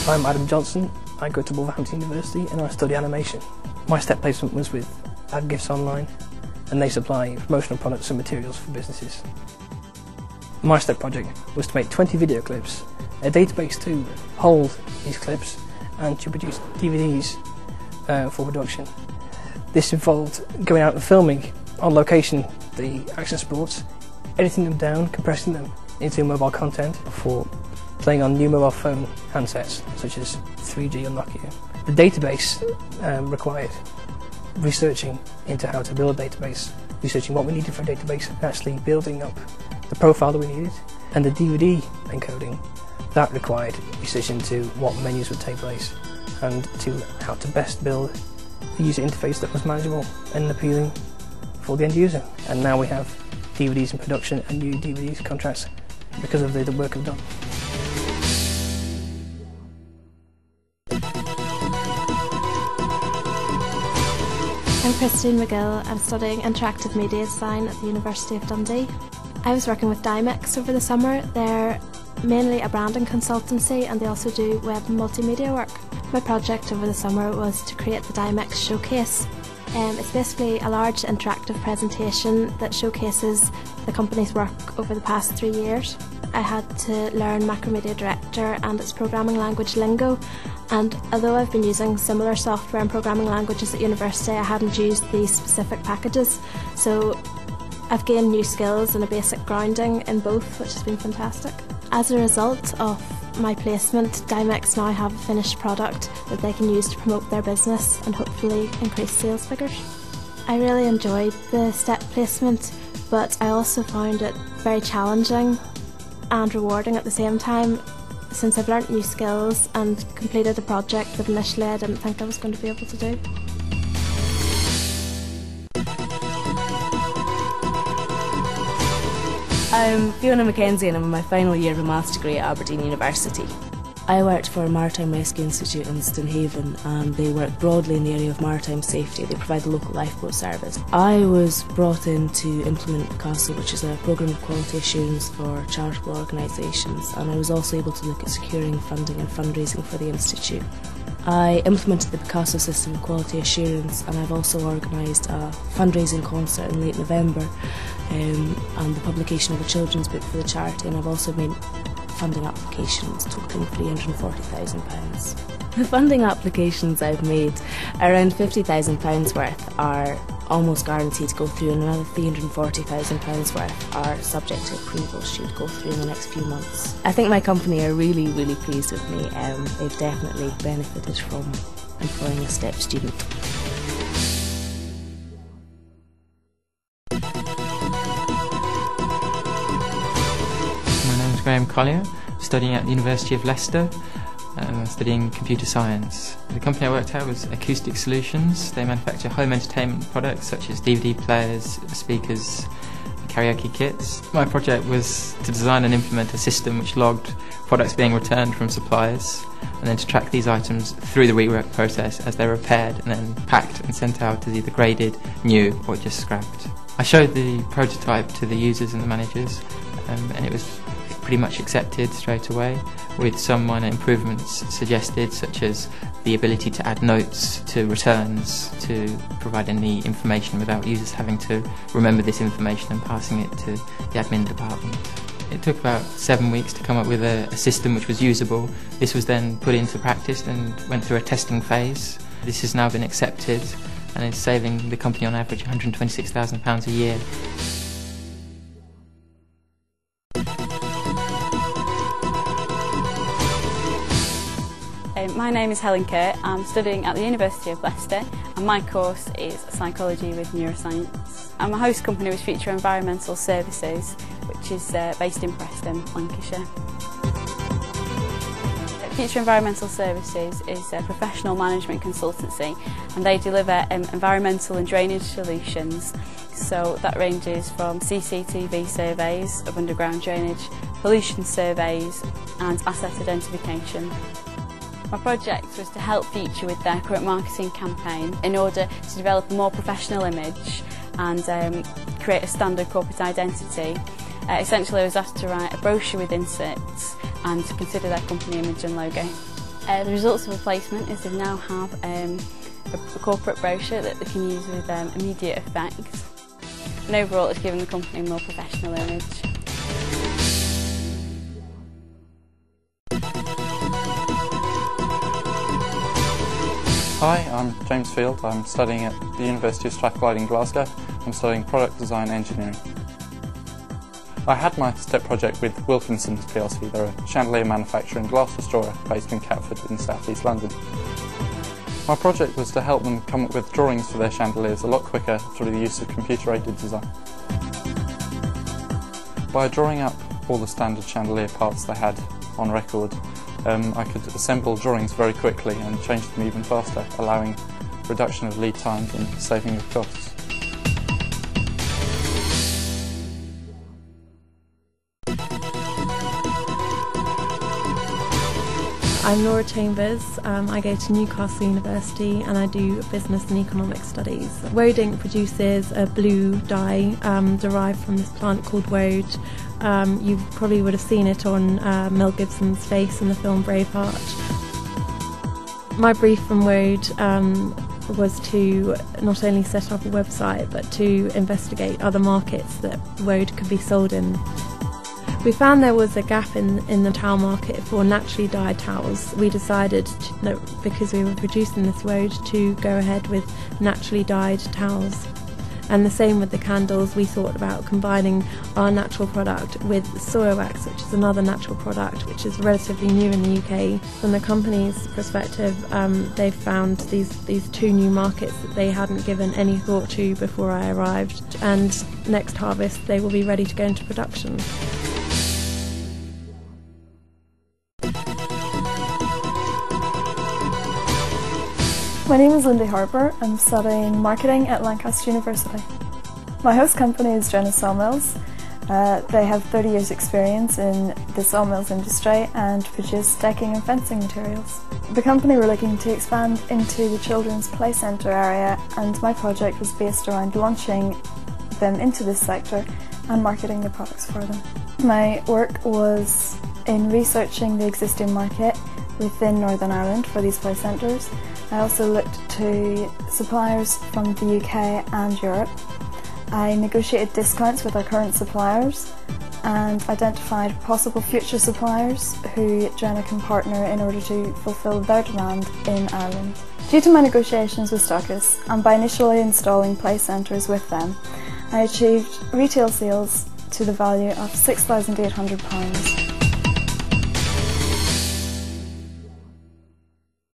I'm Adam Johnson. I go to Wolverhampton University and I study animation. My step placement was with AdGifts Online, and they supply promotional products and materials for businesses. My step project was to make 20 video clips, a database to hold these clips and to produce DVDs for production. This involved going out and filming on location the action sports, editing them down, compressing them into mobile content for playing on new mobile phone handsets such as 3G or Nokia. The database required researching into how to build a database, researching what we needed for a database, and actually building up the profile that we needed. And the DVD encoding, that required research into what menus would take place and to how to best build a user interface that was manageable and appealing for the end user. And now we have DVDs in production and new DVD contracts because of the work I've done. I'm Christine McGill. I'm studying interactive media design at the University of Dundee. I was working with Dymix over the summer. They're mainly a branding consultancy and they also do web and multimedia work. My project over the summer was to create the Dymix Showcase. It's basically a large interactive presentation that showcases the company's work over the past 3 years. I had to learn Macromedia Director and its programming language Lingo, and although I've been using similar software and programming languages at university, I hadn't used these specific packages, so I've gained new skills and a basic grounding in both, which has been fantastic. As a result of my placement, Dymix now have a finished product that they can use to promote their business and hopefully increase sales figures. I really enjoyed the step placement, but I also found it very challenging and rewarding at the same time, since I've learnt new skills and completed a project that initially I didn't think I was going to be able to do. I'm Fiona Mackenzie and I'm in my final year of a maths degree at Aberdeen University. I worked for Maritime Rescue Institute in Stonehaven and they work broadly in the area of maritime safety. They provide the local lifeboat service. I was brought in to implement Picasso, which is a programme of quality assurance for charitable organisations, and I was also able to look at securing funding and fundraising for the Institute. I implemented the Picasso system of quality assurance, and I've also organised a fundraising concert in late November and the publication of a children's book for the charity, and I've also made funding applications totaling £340,000. The funding applications I've made, around £50,000 worth, are almost guaranteed to go through, and another £340,000 worth are subject to approval, should go through in the next few months. I think my company are really pleased with me. They've definitely benefited from employing a STEP student. My name is Graham Collier, studying at the University of Leicester, studying computer science. The company I worked at was Acoustic Solutions. They manufacture home entertainment products such as DVD players, speakers, and karaoke kits. My project was to design and implement a system which logged products being returned from suppliers, and then to track these items through the rework process as they're repaired and then packed and sent out as either graded, new or just scrapped. I showed the prototype to the users and the managers, and it was pretty much accepted straight away, with some minor improvements suggested, such as the ability to add notes to returns to provide any information without users having to remember this information and passing it to the admin department. It took about 7 weeks to come up with a system which was usable. This was then put into practice and went through a testing phase. This has now been accepted and is saving the company on average £126,000 a year. My name is Helen Kerr. I'm studying at the University of Leicester and my course is Psychology with Neuroscience. And my host company was Future Environmental Services, which is based in Preston, Lancashire. Future Environmental Services is a professional management consultancy and they deliver environmental and drainage solutions. So that ranges from CCTV surveys of underground drainage, pollution surveys and asset identification. My project was to help Future with their current marketing campaign in order to develop a more professional image and create a standard corporate identity. Essentially I was asked to write a brochure with inserts and to consider their company image and logo. The results of a placement is they now have a corporate brochure that they can use with immediate effect, and overall it's given the company a more professional image. Hi, I'm James Field. I'm studying at the University of Strathclyde in Glasgow. I'm studying Product Design Engineering. I had my STEP project with Wilkinson's plc. They're a chandelier manufacturer and glass restorer based in Catford in South East London. My project was to help them come up with drawings for their chandeliers a lot quicker through the use of computer-aided design. By drawing up all the standard chandelier parts they had on record, I could assemble drawings very quickly and change them even faster, allowing reduction of lead times and saving of costs. I'm Laura Chambers. I go to Newcastle University and I do business and economic studies. Woad Ink produces a blue dye derived from this plant called woad. You probably would have seen it on Mel Gibson's face in the film Braveheart. My brief from Woad was to not only set up a website but to investigate other markets that woad could be sold in. We found there was a gap in the towel market for naturally dyed towels. We decided, because we were producing this woad, to go ahead with naturally dyed towels. And the same with the candles. We thought about combining our natural product with soya wax, which is another natural product which is relatively new in the UK. From the company's perspective, they've found these two new markets that they hadn't given any thought to before I arrived, and next harvest they will be ready to go into production. My name is Lindy Harper. I'm studying marketing at Lancaster University. My host company is Jonah Sawmills. They have 30 years experience in the sawmills industry and produce decking and fencing materials. The company were looking to expand into the children's play centre area, and my project was based around launching them into this sector and marketing the products for them. My work was in researching the existing market within Northern Ireland for these play centres. I also looked to suppliers from the UK and Europe. I negotiated discounts with our current suppliers and identified possible future suppliers who Jonah can partner in order to fulfil their demand in Ireland. Due to my negotiations with stockists and by initially installing play centres with them, I achieved retail sales to the value of £6,800.